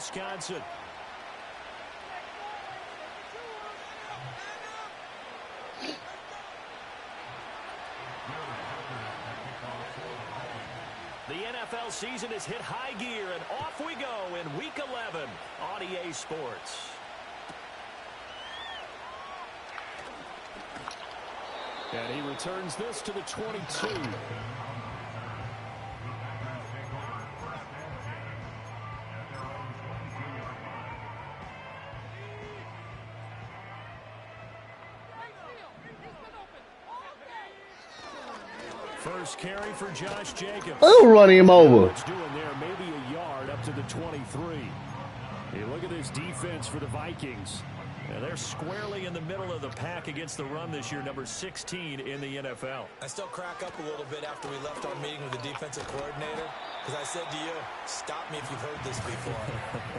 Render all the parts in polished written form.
Wisconsin. The NFL season has hit high gear, and off we go in Week 11 on EA Sports. And he returns this to the 22. First carry for Josh Jacobs. Oh, running him over. What's doing there? Maybe a yard up to the 23. Hey, look at this defense for the Vikings. They're squarely in the middle of the pack against the run this year, number 16 in the NFL. I still crack up a little bit after we left our meeting with the defensive coordinator, because I said to you, stop me if you've heard this before.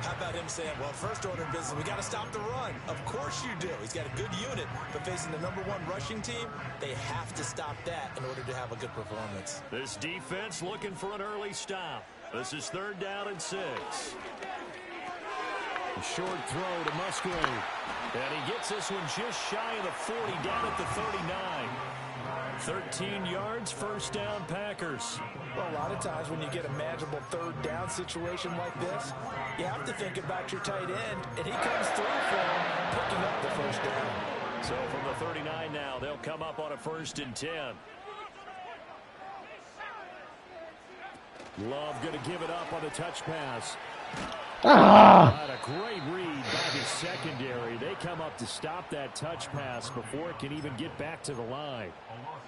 How about him saying, well, first order of business, we got to stop the run. Of course you do. He's got a good unit, but facing the #1 rushing team, they have to stop that in order to have a good performance. This defense looking for an early stop. This is 3rd down and 6. A short throw to Musgrave. And he gets this one just shy of the 40, down at the 39. 13 yards, first down, Packers. Well, a lot of times when you get a manageable 3rd down situation like this, you have to think about your tight end, and he comes through for him, picking up the first down. So from the 39 now, they'll come up on a 1st and 10. Love going to give it up on the touch pass. Not a great read by the secondary. They come up to stop that touch pass before it can even get back to the line.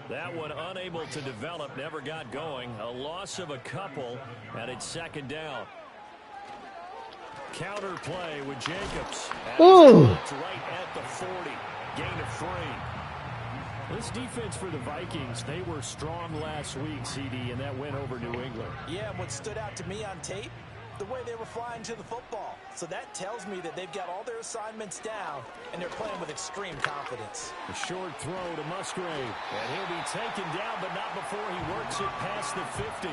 That one unable to develop, never got going. A loss of a couple, and it's 2nd down. Counter play with Jacobs. It's right at the 40. Gain of 3. This defense for the Vikings, they were strong last week, CD, and that went over New England. Yeah, what stood out to me on tape, the way they were flying to the football. So that tells me that they've got all their assignments down, and they're playing with extreme confidence. A short throw to Musgrave, and he'll be taken down, but not before he works it past the 50.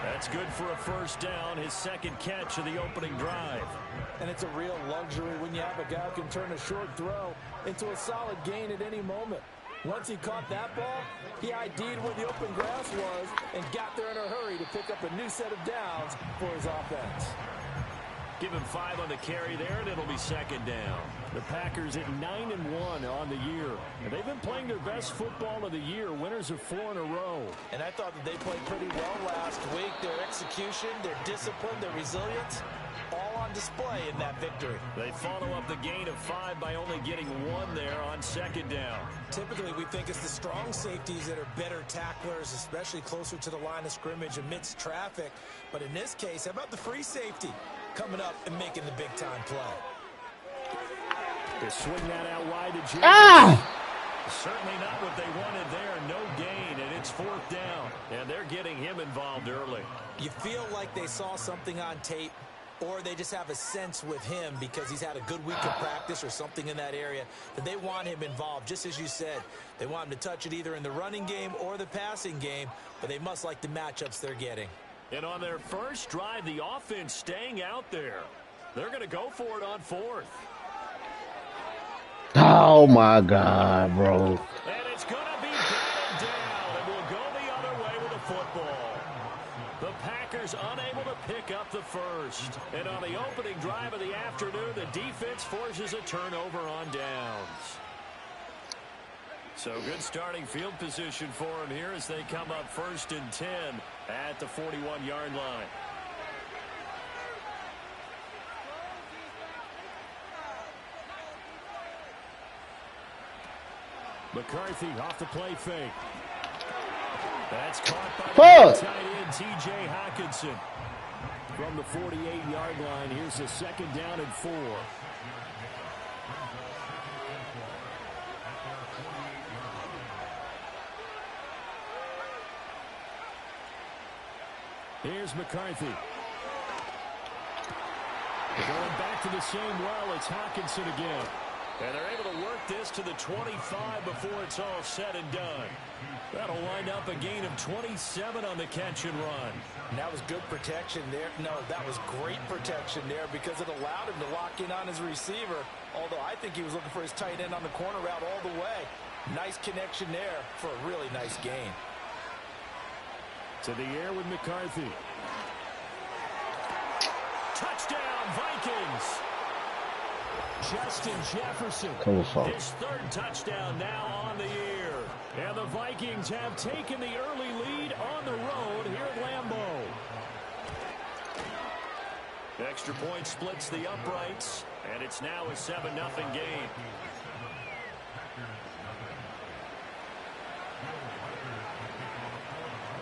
That's good for a 1st down, his 2nd catch of the opening drive. And it's a real luxury when you have a guy who can turn a short throw into a solid gain at any moment. Once he caught that ball, he ID'd where the open grass was and got there in a hurry to pick up a new set of downs for his offense. Give him 5 on the carry there, and it'll be 2nd down. The Packers at 9-1 on the year. And they've been playing their best football of the year, winners of 4 in a row. And I thought that they played pretty well last week. Their execution, their discipline, their resilience, all on display in that victory. They follow up the gain of 5 by only getting 1 there on 2nd down. Typically, we think it's the strong safeties that are better tacklers, especially closer to the line of scrimmage amidst traffic. But in this case, how about the free safety coming up and making the big-time play? They swing that out wide to Jacobs. Certainly not what they wanted there. No gain, and it's 4th down. And they're getting him involved early. You feel like they saw something on tape, or they just have a sense with him because he's had a good week of practice or something in that area that they want him involved. Just as you said, they want him to touch it either in the running game or the passing game, but they must like the matchups they're getting. And on their first drive, the offense staying out there. They're going to go for it on 4th. Oh, my God, bro. And it's going to be batted down, and we'll go the other way with the football. The Packers unable to pick up the first. And on the opening drive of the afternoon, the defense forces a turnover on downs. So good starting field position for them here as they come up 1st and 10 at the 41-yard line. McCarthy off the play fake. That's caught by the tight end, T.J. Hockenson. From the 48-yard line, here's a 2nd down and 4. Here's McCarthy. Going back to the same well, it's Hockenson again. And they're able to work this to the 25 before it's all said and done. That'll wind up a gain of 27 on the catch and run. And that was good protection there. No, that was great protection there because it allowed him to lock in on his receiver. Although I think he was looking for his tight end on the corner route all the way. Nice connection there for a really nice gain. To the air with McCarthy. Touchdown, Vikings. Justin Jefferson. His third touchdown now on the year. And the Vikings have taken the early lead on the road here at Lambeau. Extra point splits the uprights, and it's now a 7-0 game.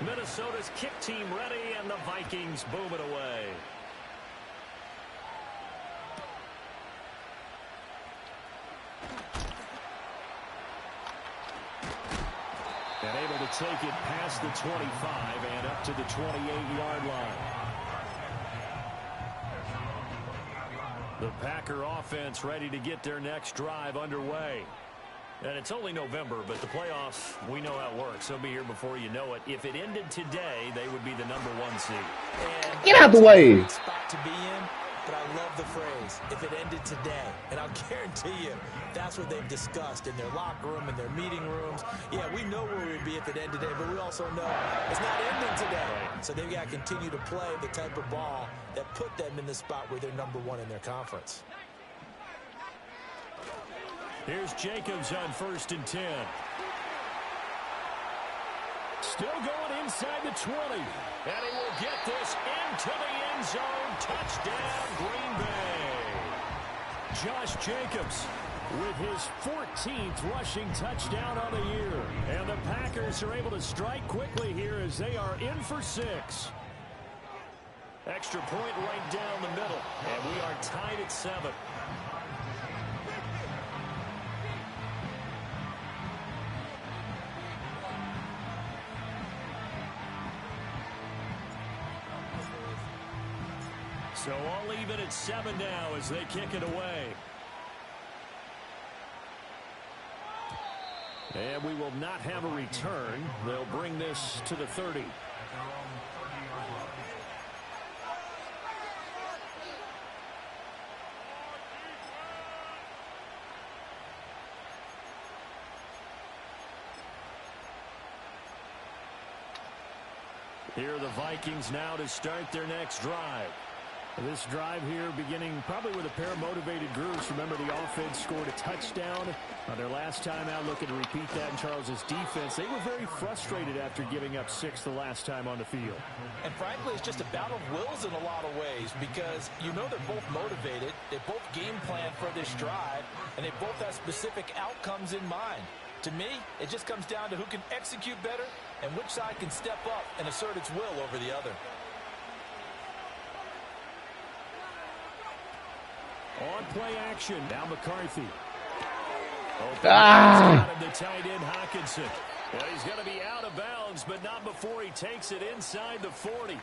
Minnesota's kick team ready, and the Vikings boom it away. And able to take it past the 25 and up to the 28-yard line. The Packer offense ready to get their next drive underway. And it's only November, but the playoffs, we know how it works. They'll be here before you know it. If it ended today, they would be the #1 seed. And get out the way. Spot to be in, but I love the phrase, if it ended today. And I'll guarantee you, that's what they've discussed in their locker room, in their meeting rooms. Yeah, we know where we'd be if it ended today, but we also know it's not ending today. So they've got to continue to play the type of ball that put them in the spot where they're #1 in their conference. Here's Jacobs on 1st and 10. Still going inside the 20. And he will get this into the end zone. Touchdown, Green Bay. Josh Jacobs with his 14th rushing touchdown on the year. And the Packers are able to strike quickly here as they are in for 6. Extra point right down the middle. And we are tied at 7. So all even at 7 now as they kick it away. And we will not have a return. They'll bring this to the 30. Here are the Vikings now to start their next drive. This drive here beginning probably with a pair of motivated groups. Remember, the offense scored a touchdown on their last time out, looking to repeat that in Charles's defense. They were very frustrated after giving up 6 the last time on the field. And frankly, it's just a battle of wills in a lot of ways because you know they're both motivated. They both game plan for this drive, and they both have specific outcomes in mind. To me, it just comes down to who can execute better and which side can step up and assert its will over the other. On play action, now McCarthy. The tight end Hawkinson. Well, he's going to be out of bounds, but not before he takes it inside the 40.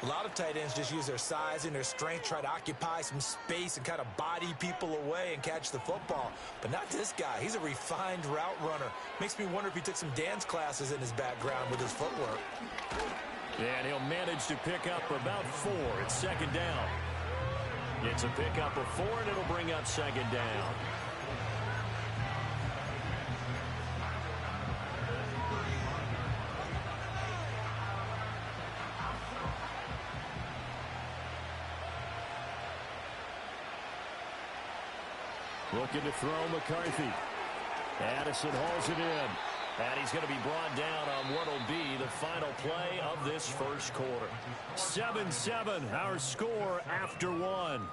A lot of tight ends just use their size and their strength, try to occupy some space and kind of body people away and catch the football. But not this guy. He's a refined route runner. Makes me wonder if he took some dance classes in his background with his footwork. And he'll manage to pick up about 4. It's 2nd down. It's a pickup of 4, and it'll bring up 2nd down. Looking to throw McCarthy. Addison hauls it in. And he's going to be brought down on what will be the final play of this first quarter. 7-7, our score after 1.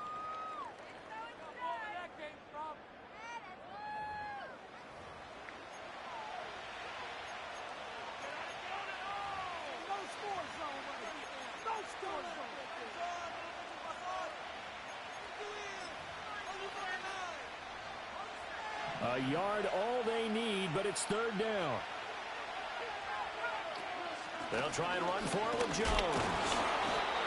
A yard all they need, but it's 3rd down. They'll try and run for it with Jones.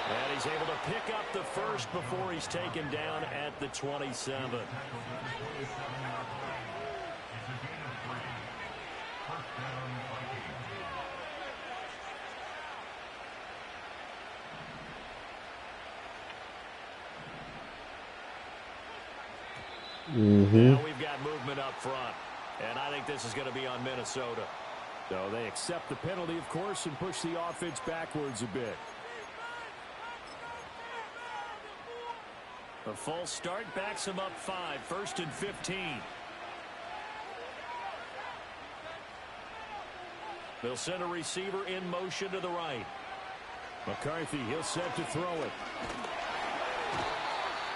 And he's able to pick up the first before he's taken down at the 27. Now we've got movement up front, and I think this is going to be on Minnesota. So they accept the penalty, of course, and push the offense backwards a bit. A false start backs him up 5, 1st and 15. They'll send a receiver in motion to the right. McCarthy, he'll set to throw it.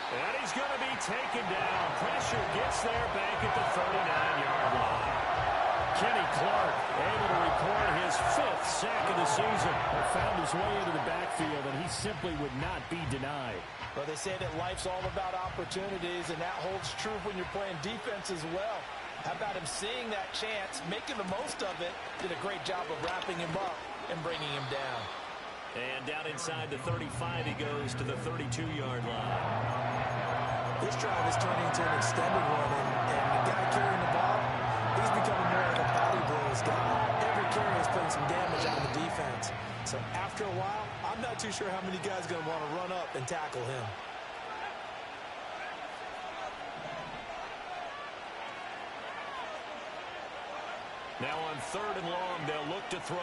And he's going to be taken down. Pressure gets there back at the 39-yard line. Kenny Clark able to record his 5th sack of the season. He found his way into the backfield, and he simply would not be denied. Well, they say that life's all about opportunities, and that holds true when you're playing defense as well. How about him seeing that chance, making the most of it, did a great job of wrapping him up and bringing him down. And down inside the 35, he goes to the 32-yard line. This drive is turning into an extended one, and the guy carrying the ball, he's becoming more of a body blows guy. Every carry is putting some damage on the defense. So after a while, I'm not too sure how many guys are going to want to run up and tackle him. Now on 3rd and long, they'll look to throw.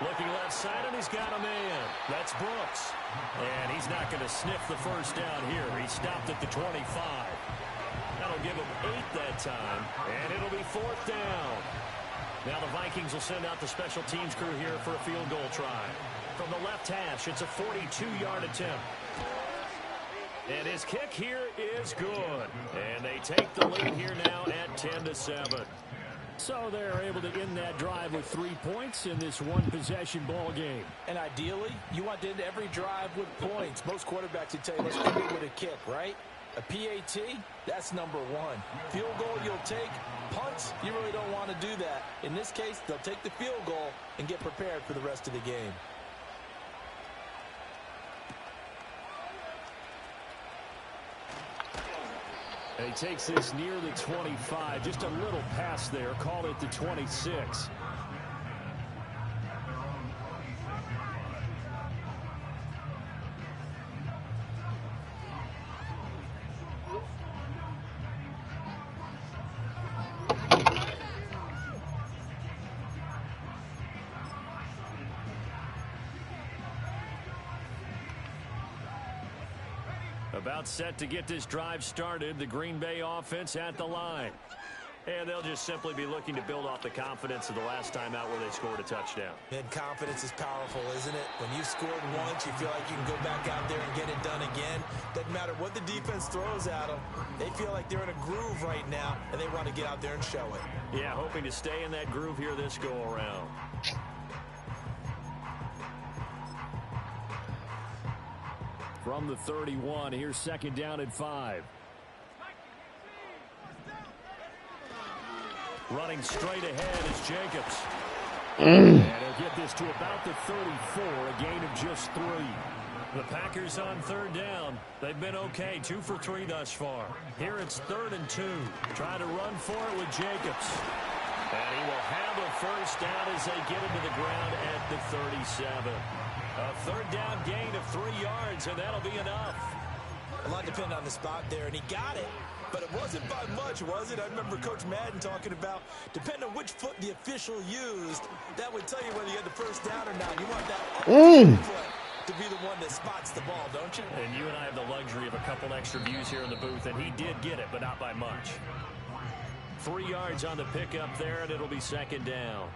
Looking left side, and he's got a man. That's Brooks. And he's not going to sniff the first down here. He stopped at the 25. That'll give him 8 that time, and it'll be 4th down. Now the Vikings will send out the special teams crew here for a field goal try. From the left hash, it's a 42-yard attempt. And his kick here is good. And they take the lead here now at 10-7. So they're able to end that drive with 3 points in this one-possession ball game. And ideally, you want to end every drive with points. Most quarterbacks would tell you, let's end it with a kick, right? A PAT, that's number 1. Field goal, you'll take. Punts, you really don't want to do that. In this case, they'll take the field goal and get prepared for the rest of the game. And he takes this near the 25. Just a little pass there. Call it the 26. About set to get this drive started. The Green Bay offense at the line. And they'll just simply be looking to build off the confidence of the last time out where they scored a touchdown. And confidence is powerful, isn't it? When you've scored once, you feel like you can go back out there and get it done again. Doesn't matter what the defense throws at them. They feel like they're in a groove right now, and they want to get out there and show it. Yeah, hoping to stay in that groove here this go-around. From the 31, here's 2nd down and 5. Running straight ahead is Jacobs. And he'll get this to about the 34, a gain of just 3. The Packers on 3rd down. They've been okay, 2 for 3 thus far. Here it's 3rd and 2. Trying to run for it with Jacobs. And he will have a first down as they get into the ground at the 37. A 3rd down gain of 3 yards, and that'll be enough. A lot depended on the spot there, and he got it. But it wasn't by much, was it? I remember Coach Madden talking about, depending on which foot the official used, that would tell you whether you had the first down or not. You want that foot to be the one that spots the ball, don't you? And you and I have the luxury of a couple extra views here in the booth, and he did get it, but not by much. 3 yards on the pickup there, and it'll be 2nd down.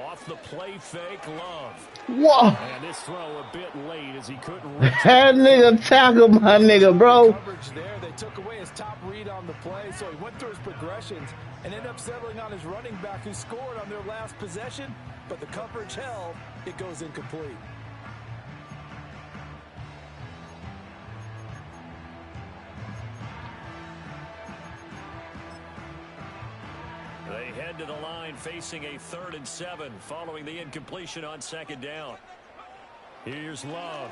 Off the play fake, Love. What? And this throw a bit late as he couldn't That reach. nigga tackle my nigga, bro. Coverage there. They took away his top read on the play, so he went through his progressions and ended up settling on his running back who scored on their last possession, but the coverage held. It goes incomplete. head to the line facing a 3rd and 7 following the incompletion on 2nd down. Here's Love.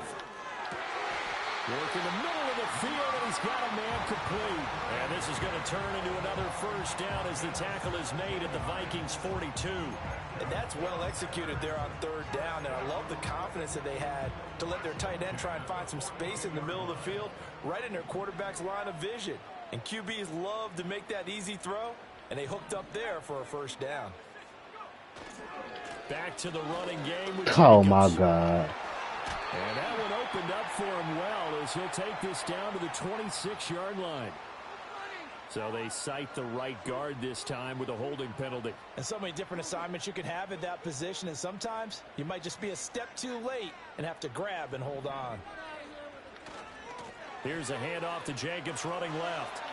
Work in the middle of the field, and he's got a man complete. And this is going to turn into another 1st down as the tackle is made at the Vikings 42. And that's well executed there on 3rd down, and I love the confidence that they had to let their tight end try and find some space in the middle of the field, right in their quarterback's line of vision. And QBs love to make that easy throw, and they hooked up there for a 1st down. Back to the running game with Oh, Jacobs. my God. And that one opened up for him well as he'll take this down to the 26-yard line. So they cite the right guard this time with a holding penalty. And so many different assignments you can have at that position, and sometimes you might just be a step too late and have to grab and hold on. Here's a handoff to Jacobs running left.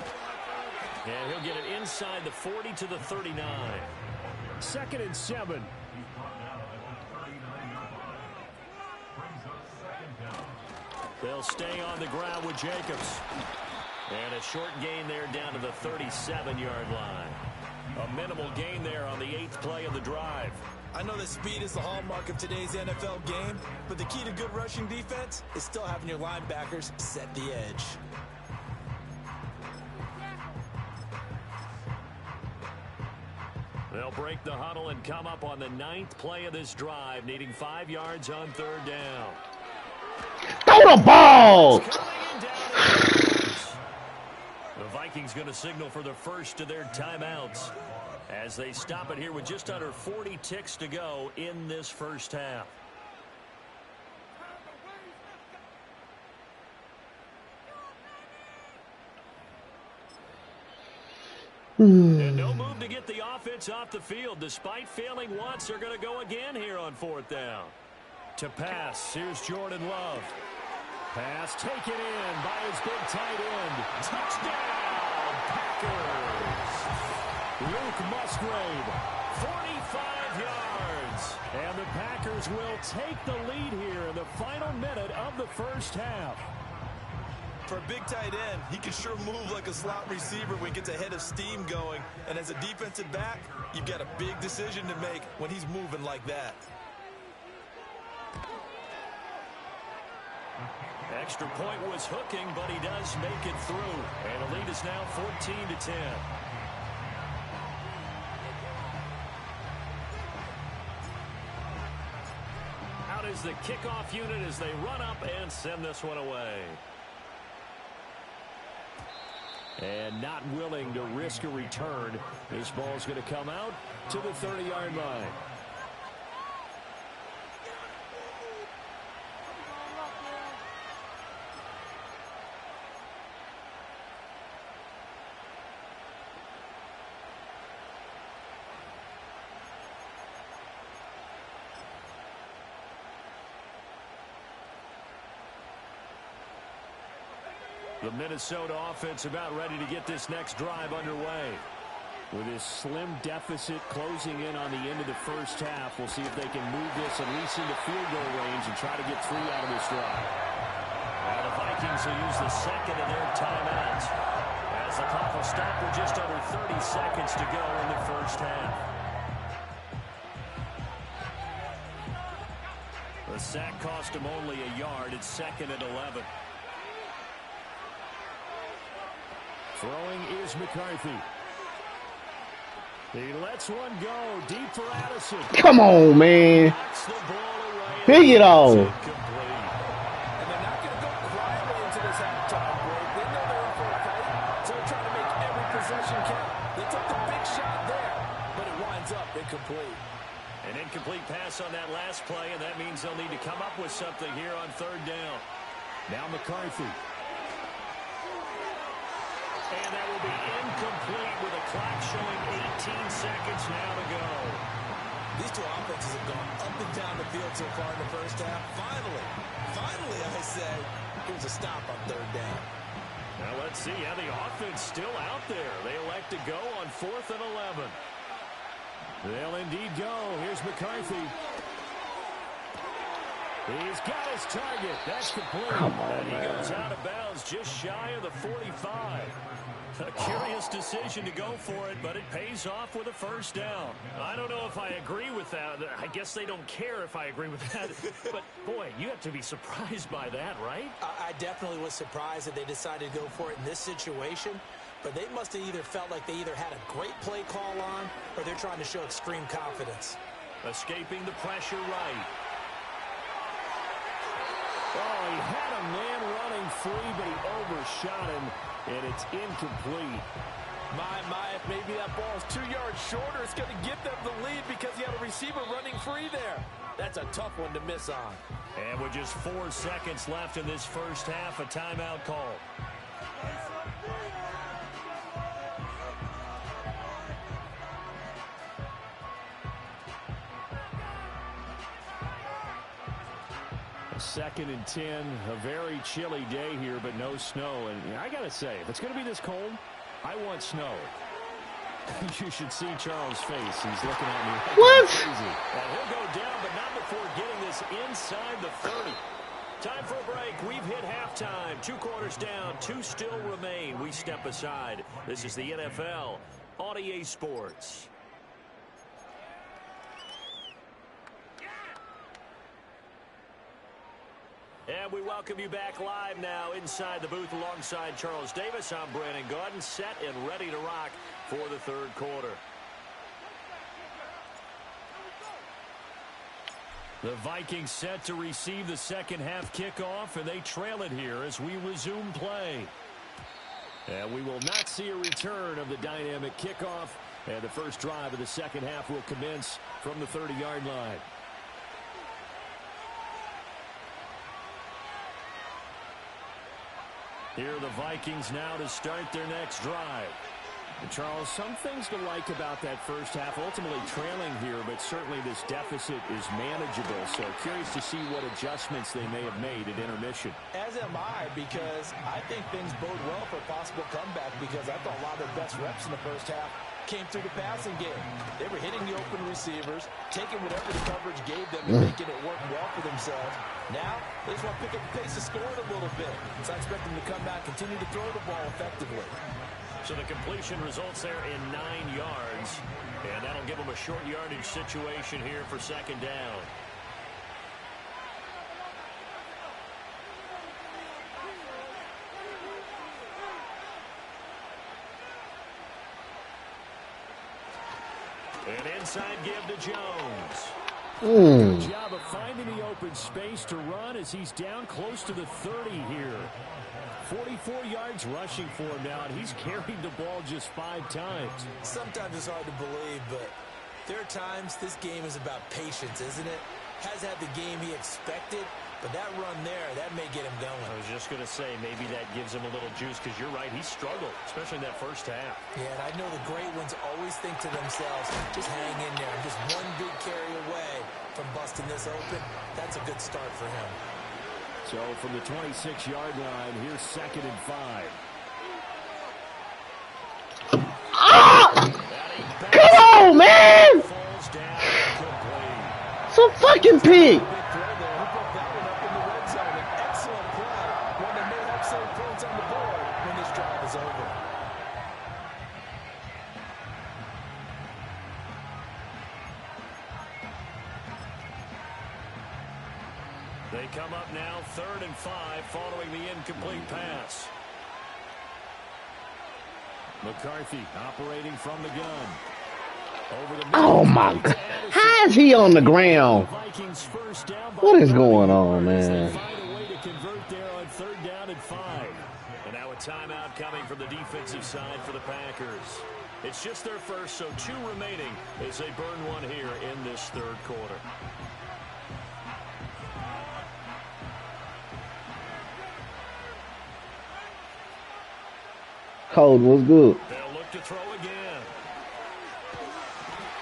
And he'll get it inside the 40 to the 39. 2nd and 7. They'll stay on the ground with Jacobs. And a short gain there down to the 37-yard line. A minimal gain there on the 8th play of the drive. I know that speed is the hallmark of today's NFL game, but the key to good rushing defense is still having your linebackers set the edge. They'll break the huddle and come up on the 9th play of this drive, needing 5 yards on 3rd down. Throw the ball! The Vikings going to signal for the first of their timeouts as they stop it here with just under 40 ticks to go in this 1st half. And no move to get the offense off the field. Despite failing once, they're going to go again here on 4th down. To pass, here's Jordan Love. Pass taken in by his big tight end. Touchdown, Packers. Luke Musgrave, 45 yards. And the Packers will take the lead here in the final minute of the 1st half. For a big tight end, he can sure move like a slot receiver when he gets a head of steam going. And as a defensive back, you've got a big decision to make when he's moving like that. Extra point was hooking, but he does make it through. And the lead is now 14-10. Out is the kickoff unit as they run up and send this one away. And not willing to risk a return. This ball's going to come out to the 30-yard line. The Minnesota offense about ready to get this next drive underway. With this slim deficit closing in on the end of the 1st half, we'll see if they can move this at least into field goal range and try to get 3 out of this drive. Now the Vikings will use the 2nd of their timeouts as the clock will stop with just under 30 seconds to go in the 1st half. The sack cost him only a yard. It's 2nd and 11. Throwing is McCarthy. He lets one go deep for Addison. Come on, man. Pick it off. And they're not going to go quietly into this halftime break. They know they're in for a fight, so they're trying to make every possession count. They took the big shot there, but it winds up incomplete. An incomplete pass on that last play, and that means they'll need to come up with something here on 3rd down. Now McCarthy. And that will be incomplete with a clock showing 18 seconds now to go. These two offenses have gone up and down the field so far in the 1st half. Finally, I say, here's a stop on 3rd down. Now let's see how the offense still out there. They elect to go on 4th and 11. They'll indeed go. Here's McCarthy. He's got his target. That's complete. Come on, And he man. goes out of bounds just shy of the 45. A curious decision to go for it, but it pays off with a first down. I don't know if I agree with that. I guess they don't care if I agree with that. But, boy, you have to be surprised by that, right? I definitely was surprised that they decided to go for it in this situation, but they must have either felt like they either had a great play call on or they're trying to show extreme confidence. Escaping the pressure right. Oh, he had a man running free, but he overshot him, and it's incomplete. My, if maybe that ball is 2 yards shorter, it's going to give them the lead because he had a receiver running free there. That's a tough one to miss on. And with just 4 seconds left in this first half, a timeout call. Second and 10, a very chilly day here, but no snow. And I got to say, if it's going to be this cold, I want snow. You should see Charles' face. He's looking at me like What? crazy. And he'll go down, but not before getting this inside the 30. Time for a break. We've hit halftime. 2 quarters down, 2 still remain. We step aside. This is the NFL on EA Sports. And we welcome you back live now inside the booth alongside Charles Davis. I'm Brandon Gaudin, set and ready to rock for the third quarter. The Vikings set to receive the second half kickoff, and they trail it here as we resume play. And we will not see a return of the dynamic kickoff, and the first drive of the second half will commence from the 30-yard line. Here are the Vikings now to start their next drive. And Charles, some things to like about that first half. Ultimately trailing here, but certainly this deficit is manageable. So curious to see what adjustments they may have made at intermission. As am I, because I think things bode well for a possible comeback, because I thought a lot of their best reps in the first half came through the passing game. They were hitting the open receivers, taking whatever the coverage gave them and making it work well for themselves. Now, they just want to pick up the pace of scoring a little bit. So I expect them to come back, continue to throw the ball effectively. So the completion results there in 9 yards, and that'll give them a short yardage situation here for second down. An inside give to Jones. Good job of finding the open space to run as he's down close to the 30 here. 44 yards rushing for him now, and he's carried the ball just 5 times. Sometimes it's hard to believe, but there are times this game is about patience, isn't it? Has had the game he expected, but that run there, that may get him going. I was just going to say, maybe that gives him a little juice, because you're right, he struggled, especially in that first half. Yeah, and I know the great ones always think to themselves, just hang in there. I'm just one big carry away from busting this open. That's a good start for him. So from the 26-yard line, here's second and 5. Come on, man! Falls down incomplete. Some fucking pig. Big throw there. He put that one up in the red zone. An excellent play. One that may have some points on the board when this drive is over. They come up now, 3rd and 5, following the incomplete pass. McCarthy operating from the gun. Over the Oh my God. How is he on the ground? Vikings first down by What is 9 going on, yards. man? They find a way to convert there on 3rd down and 5. And now a timeout coming from the defensive side for the Packers. It's just their first, so 2 remaining as they burn one here in this third quarter. Cold was good. They'll look to throw again.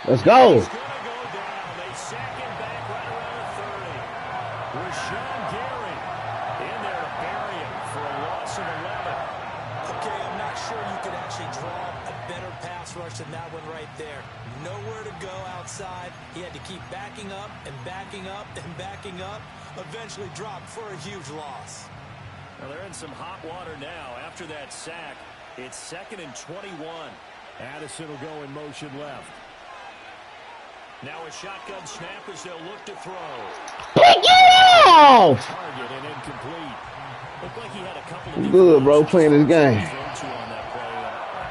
Let's go. He's going to go down. They sack him back right around the 30. Rashawn Gary in there to bury him for a loss of 11. Okay, I'm not sure you could actually draw a better pass rush than that one right there. Nowhere to go outside. He had to keep backing up and backing up and backing up. Eventually dropped for a huge loss. Well, they're in some hot water now. After that sack, it's 2nd and 21. Addison will go in motion left. Now a shotgun snap as they'll look to throw. Pick it off! Target and incomplete. Looked like he had a couple of Good, bro, playing this game. On that play.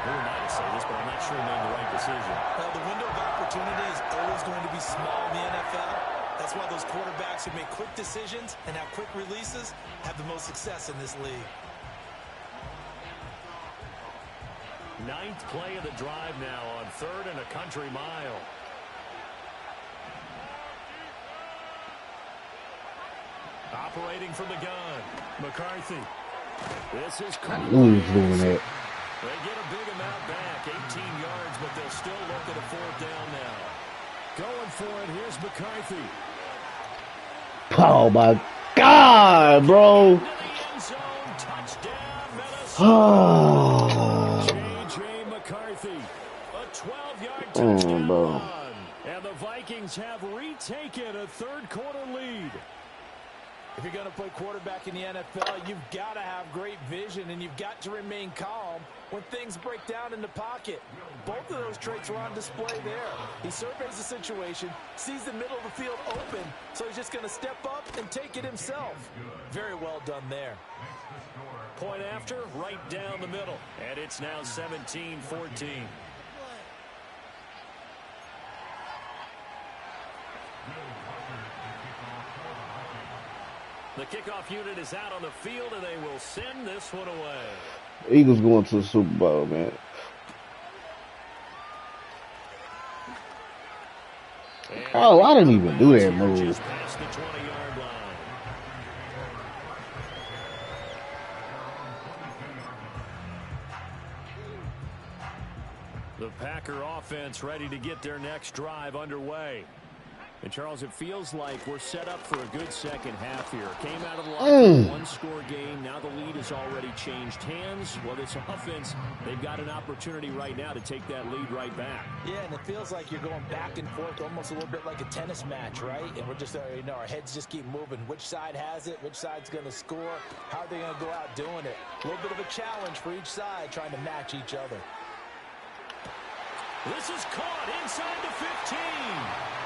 Who am I to say this, but I'm not sure he made the right decision. Well, the window of opportunity is always going to be small in the NFL. That's why those quarterbacks who make quick decisions and have quick releases have the most success in this league. 9th play of the drive now on 3rd and a country mile. Operating from the gun, McCarthy. This is Who's doing that? They get a big amount back, 18 yards, but they'll still look at a 4th down now. going for it. Here's McCarthy. Oh, my God, bro. Oh. J.J. McCarthy. A 12-yard touchdown run. And the Vikings have retaken a third-quarter lead. If you're going to play quarterback in the NFL, you've got to have great vision, and you've got to remain calm when things break down in the pocket. Both of those traits are on display there. He surveys the situation, sees the middle of the field open, so he's just going to step up and take it himself. Very well done there. Point after, right down the middle. And it's now 17-14. The kickoff unit is out on the field, and they will send this one away. Eagles going to the Super Bowl, man. Oh, I didn't even do that move. Just past the 20-yard line. The Packer offense ready to get their next drive underway. And, Charles, it feels like we're set up for a good second half here. Came out of the line, one-score game. Now the lead has already changed hands. Well, this offense, they've got an opportunity right now to take that lead right back. Yeah, and it feels like you're going back and forth almost a little bit like a tennis match, right? And we're just, our heads just keep moving. Which side has it? Which side's going to score? How are they going to go out doing it? A little bit of a challenge for each side trying to match each other. This is caught inside the 15.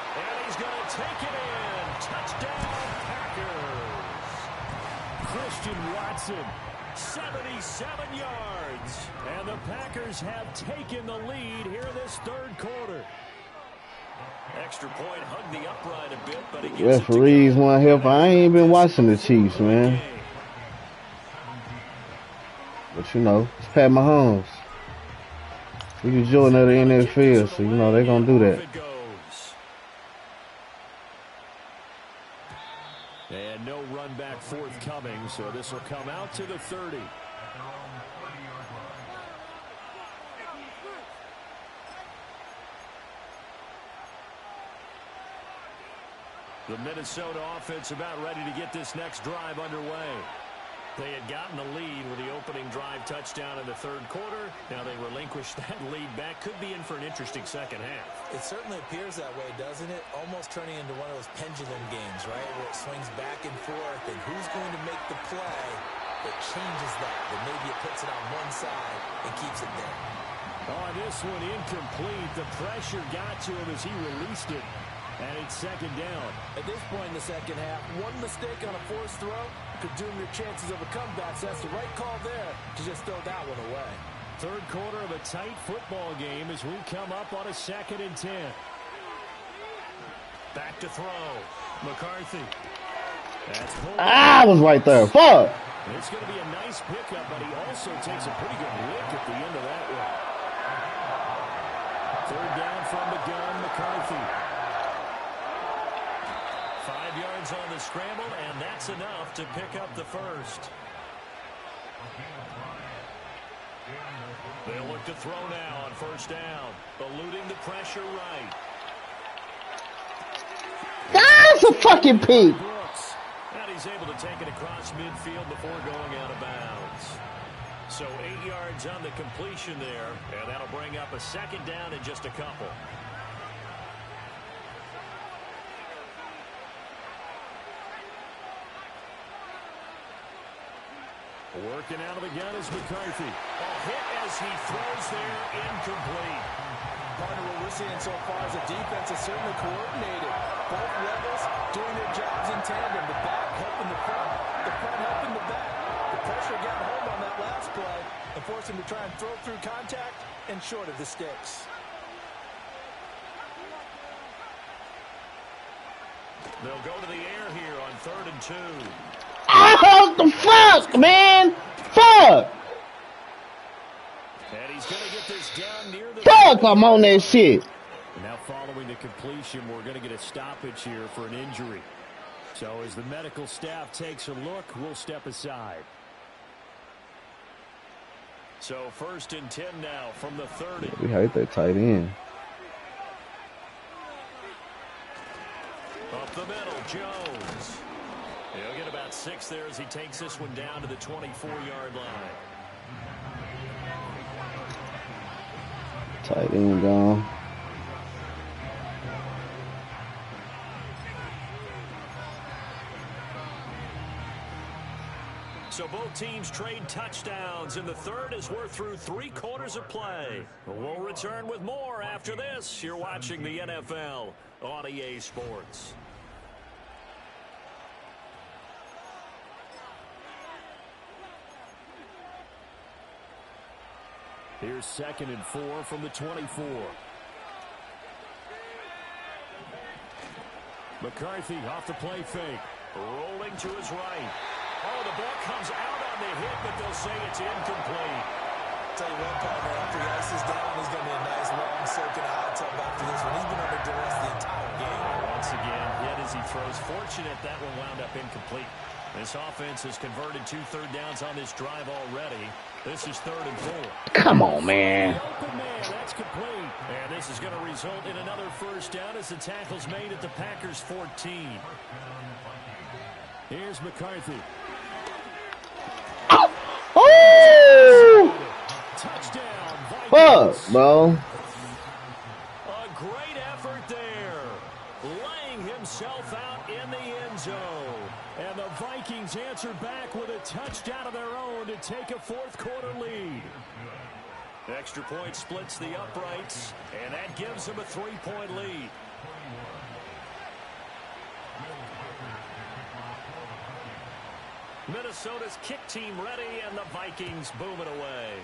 And he's going to take it in. Touchdown, Packers. Christian Watson, 77 yards. And the Packers have taken the lead here this third quarter. Extra point, hugged the upright a bit, but he gets Referees want help. I ain't been watching the Chiefs, man. But, you know, it's Pat Mahomes. He was joining the NFL, so, you know, they're going to do that. And no run back forthcoming, so this will come out to the 30. The Minnesota offense about ready to get this next drive underway. They had gotten the lead with the opening drive touchdown in the third quarter. Now they relinquished that lead back. Could be in for an interesting second half. It certainly appears that way, doesn't it? Almost turning into one of those pendulum games, right? Where it swings back and forth, and who's going to make the play that changes that? That maybe it puts it on one side and keeps it there. Oh, this one incomplete. The pressure got to him as he released it. And it's second down. At this point in the second half, one mistake on a forced throw could doom your chances of a comeback. So that's the right call there to just throw that one away. Third quarter of a tight football game as we come up on a 2nd and 10. Back to throw. McCarthy. That's I was right there. Fuck. It's going to be a nice pickup, but he also takes a pretty good lick at the end of that one. Third down from the gun, McCarthy. 5 yards on the scramble, and that's enough to pick up the first. They'll look to throw now on first down, eluding the pressure right. That's a fucking pig. And he's able to take it across midfield before going out of bounds. So 8 yards on the completion there, and that'll bring up a second down in just a couple. Working out of the gun is McCarthy. A hit as he throws there, incomplete. Partner, what we're seeing so far is the defense is certainly coordinated. Both levels doing their jobs in tandem. The back helping the front helping the back. The pressure got home on that last play and forced him to try and throw through contact and short of the sticks. They'll go to the air here on 3rd and 2. Oh, the fuck, man! Fuck! And he's going to get this down near the... Fuck, I'm on that shit. Now following the completion, we're going to get a stoppage here for an injury. So as the medical staff takes a look, we'll step aside. So 1st and 10 now from the 30. We hate that tight end. Up the middle, Jones. He'll get about 6 there as he takes this one down to the 24-yard line. Tight end gone. So both teams trade touchdowns, and the third as we're through 3 quarters of play. We'll return with more after this. You're watching the NFL on EA Sports. Here's 2nd and 4 from the 24. McCarthy off the play fake. Rolling to his right. Oh, the ball comes out on the hit, but they'll say it's incomplete. Tell you what, partner, after he ices down, he's going to be a nice long soaking hot tub after this one. He's been under duress the entire game. Once again, hit as he throws. Fortunate that one wound up incomplete. This offense has converted 2 third downs on this drive already. This is 3rd and 4. Come on, man. Open man, that's complete. And this is going to result in another first down as the tackle's made at the Packers 14. Here's McCarthy. Oh! Touchdown, Vikings. Fuck, bro. A great effort there. Laying himself out in the end zone. And the Vikings answer back with a touchdown of their own to take a 4th quarter lead. Extra point splits the uprights, and that gives them a 3-point lead. Minnesota's kick team ready, and the Vikings booming away.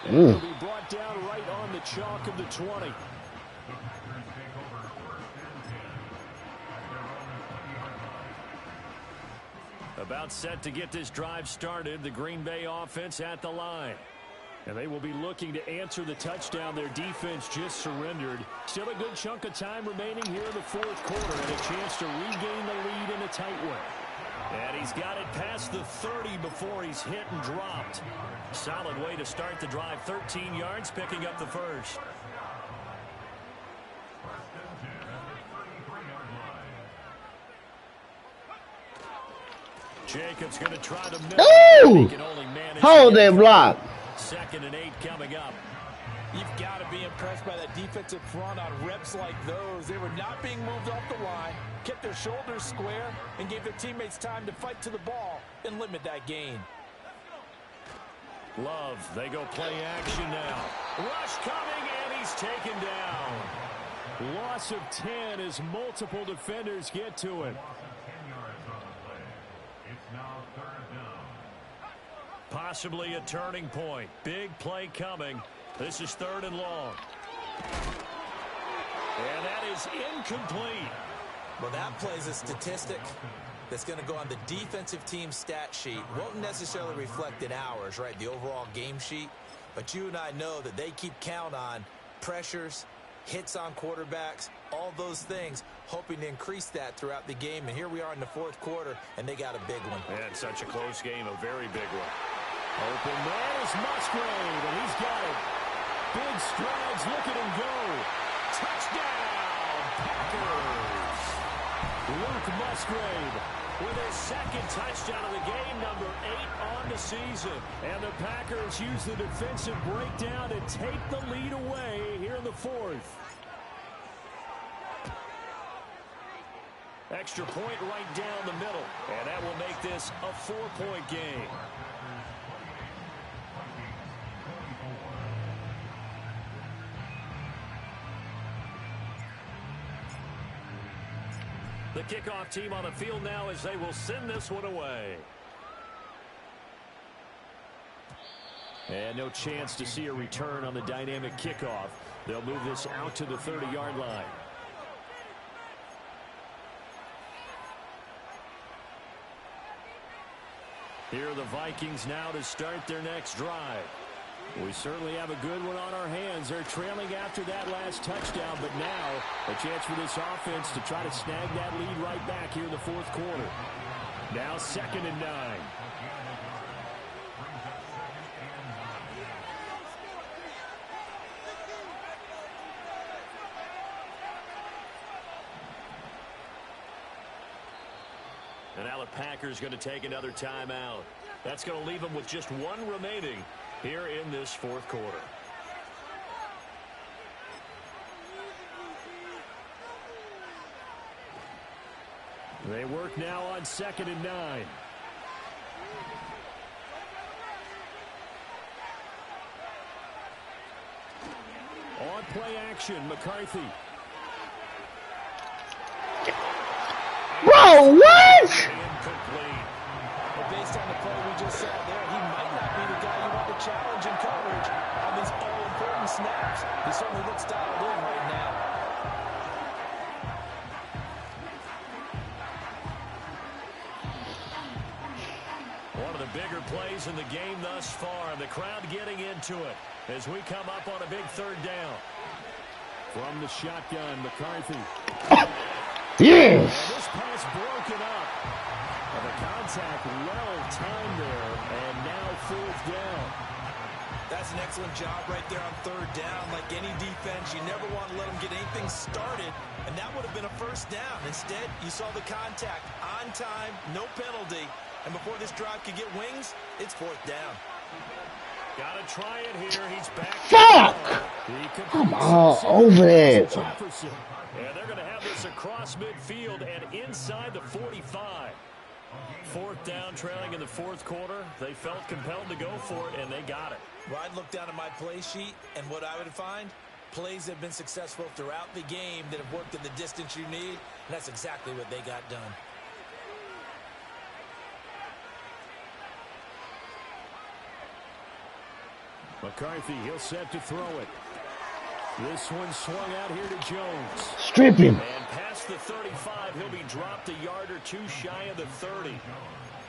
And it'll be brought down right on the chalk of the 20. About set to get this drive started, the Green Bay offense at the line. And they will be looking to answer the touchdown their defense just surrendered. Still a good chunk of time remaining here in the 4th quarter and a chance to regain the lead in a tight one. And he's got it past the 30 before he's hit and dropped. Solid way to start the drive. 13 yards, picking up the first. Jacobs going to try to miss. Ooh! Hold that block. 2nd and 8 coming up. You've got to be impressed by that defensive front on reps like those. They were not being moved off the line, kept their shoulders square, and gave their teammates time to fight to the ball and limit that gain. Love, they go play action now. Rush coming, and he's taken down. Loss of 10 as multiple defenders get to it. Possibly a turning point. Big play coming. This is 3rd and long. And that is incomplete. Well, that plays a statistic that's going to go on the defensive team stat sheet. Won't necessarily reflect in ours, right, the overall game sheet. But you and I know that they keep count on pressures, hits on quarterbacks, all those things, hoping to increase that throughout the game. And here we are in the 4th quarter, and they got a big one. And such a close game, a very big one. Open man is Musgrave, and he's got it. Big strides, look at him go. Touchdown, Packers. Luke Musgrave with his 2nd touchdown of the game, number 8 on the season. And the Packers use the defensive breakdown to take the lead away here in the 4th. Extra point right down the middle. And that will make this a 4-point game. The kickoff team on the field now as they will send this one away. And no chance to see a return on the dynamic kickoff. They'll move this out to the 30-yard line. Here are the Vikings now to start their next drive. We certainly have a good one on our hands. They're trailing after that last touchdown, but now a chance for this offense to try to snag that lead right back here in the fourth quarter. Now 2nd and 9. And now the Packers going to take another timeout. That's going to leave them with just one remaining here in this fourth quarter. They work now on 2nd and 9. On play action, McCarthy. Whoa, what? Incomplete. But based on the play we just saw there, he might not be the guy you want to challenge in coverage on these all-important snaps. He certainly looks dialed in right now. One of the bigger plays in the game thus far. The crowd getting into it as we come up on a big 3rd down. From the shotgun, McCarthy. Yes. And this pass broken up. And the contact well timed there. And now 4th down. That's an excellent job right there on 3rd down. Like any defense, you never want to let them get anything started. And that would have been a 1st down. Instead, you saw the contact on time, no penalty. And before this drive could get wings, it's 4th down. Got to try it here. He's back. Fuck! I'm all over that. Jefferson. And they're going to have this across midfield and inside the 45. 4th down, trailing in the fourth quarter. They felt compelled to go for it, and they got it. Well, I'd look down at my play sheet, and what I would find, plays that have been successful throughout the game that have worked in the distance you need, and that's exactly what they got done. McCarthy, he'll set to throw it. This one swung out here to Jones. Strip him. And past the 35, he'll be dropped a yard or two shy of the 30.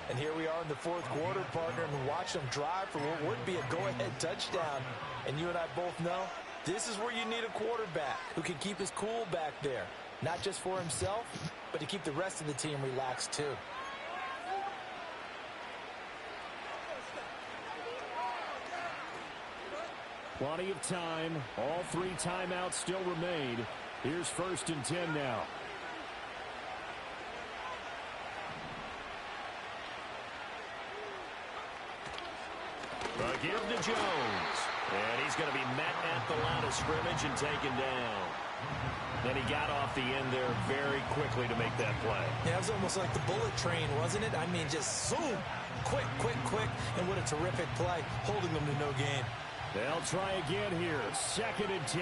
And here we are in the fourth quarter, partner, and watch them drive for what would be a go-ahead touchdown. And you and I both know this is where you need a quarterback who can keep his cool back there. Not just for himself, but to keep the rest of the team relaxed too. Plenty of time. All 3 timeouts still remain. Here's 1st and 10 now. A give to Jones. And he's going to be met at the line of scrimmage and taken down. Then he got off the end there very quickly to make that play. Yeah, it was almost like the bullet train, wasn't it? I mean, just zoom. Quick, quick, quick. And what a terrific play, holding them to no gain. They'll try again here. 2nd and 10.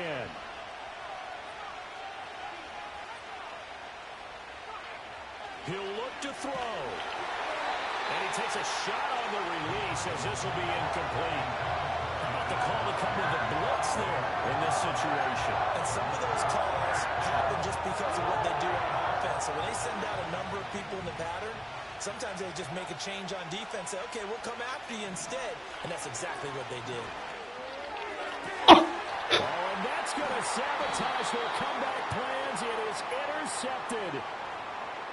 He'll look to throw. And he takes a shot on the release as this will be incomplete. How about the call to come with the blitz there in this situation? And some of those calls happen just because of what they do on offense. So when they send out a number of people in the pattern, sometimes they just make a change on defense. Say, okay, we'll come after you instead. And that's exactly what they did. Oh, and that's going to sabotage their comeback plans. It is intercepted.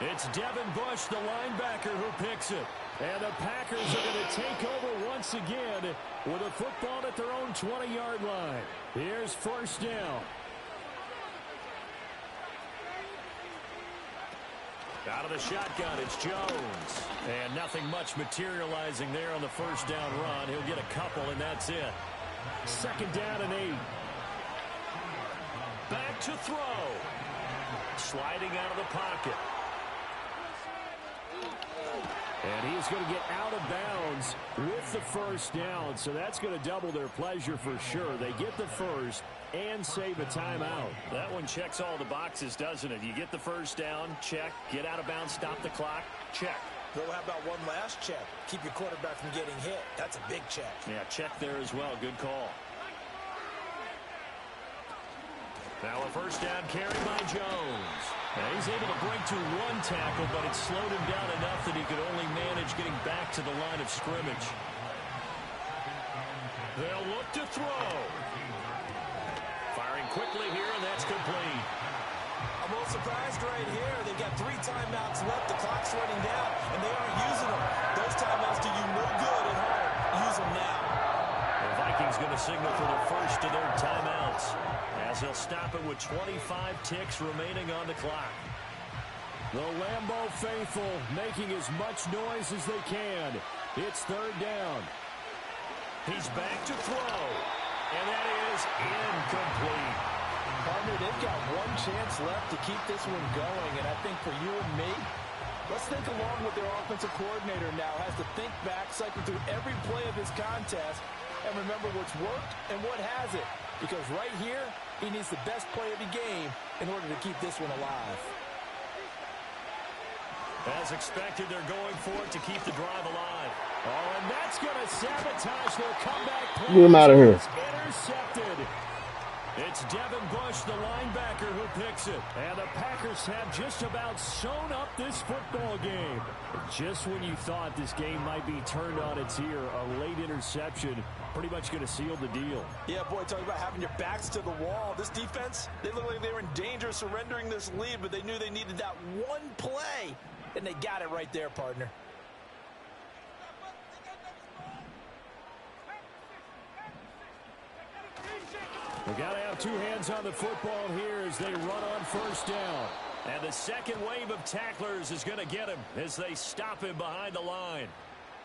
It's Devin Bush, the linebacker, who picks it. And the Packers are going to take over once again with a football at their own 20-yard line. Here's 1st down. Out of the shotgun, it's Jones. And nothing much materializing there on the 1st down run. He'll get a couple, and that's it. 2nd down and 8. Back to throw. Sliding out of the pocket. And he's going to get out of bounds with the first down. So that's going to double their pleasure for sure. They get the first and save a timeout. That one checks all the boxes, doesn't it? You get the first down, check. Get out of bounds, stop the clock, check. Though, how about one last check? Keep your quarterback from getting hit. That's a big check. Yeah, check there as well. Good call. Now a first down carry by Jones. And he's able to break to one tackle, but it slowed him down enough that he could only manage getting back to the line of scrimmage. They'll look to throw. Firing quickly here, and that's complete. I'm a little surprised right here. They've got 3 timeouts left. The clock's running down, and they aren't using them. Those timeouts do you no good at home. Use them now. The Vikings going to signal for the first of their timeouts, as he'll stop it with 25 ticks remaining on the clock. The Lambeau faithful making as much noise as they can. It's third down. He's back to throw, and that is incomplete. Partner, they've got one chance left to keep this one going, and I think for you and me, let's think along with their offensive coordinator now. Has to think back, cycle through every play of this contest, and remember what's worked and what hasn't. Because right here, he needs the best play of the game in order to keep this one alive. As expected, they're going for it to keep the drive alive. Oh, and that's going to sabotage their comeback play. Get him out of here. It's intercepted. It's Devin Bush, the linebacker, who picks it. And the Packers have just about sewn up this football game. Just when you thought this game might be turned on its ear, a late interception pretty much going to seal the deal. Yeah, boy, talking about having your backs to the wall. This defense, they look like they were in danger of surrendering this lead, but they knew they needed that one play, and they got it right there, partner. We got to have 2 hands on the football here as they run on first down. And the second wave of tacklers is going to get him as they stop him behind the line.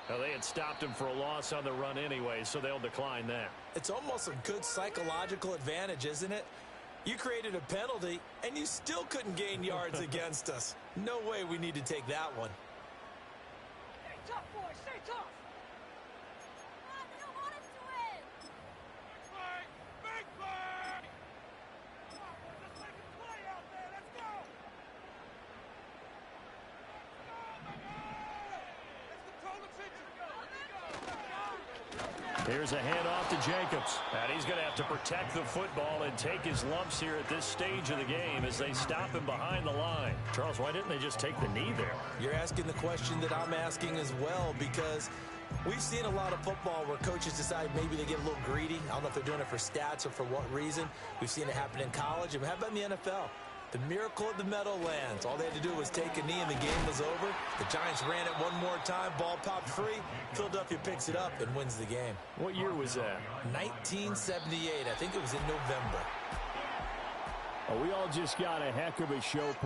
Well, they had stopped him for a loss on the run anyway, so they'll decline that. It's almost a good psychological advantage, isn't it? You created a penalty, and you still couldn't gain yards against us. No way we need to take that one. Stay tough, boys. Stay tough. They don't want us to win. Big play! Come on, boys. Let's make a play out there. Let's go. Let's control the pitch. Here's a handoff to Jacobs. And he's going to have to protect the football and take his lumps here at this stage of the game as they stop him behind the line. Charles, why didn't they just take the knee there? You're asking the question that I'm asking as well, because we've seen a lot of football where coaches decide maybe they get a little greedy. I don't know if they're doing it for stats or for what reason. We've seen it happen in college. And how about in the NFL? The miracle of the Meadowlands. All they had to do was take a knee and the game was over. The Giants ran it one more time. Ball popped free. Philadelphia picks it up and wins the game. What year was that? 1978. I think it was in November. Oh, we all just got a heck of a show.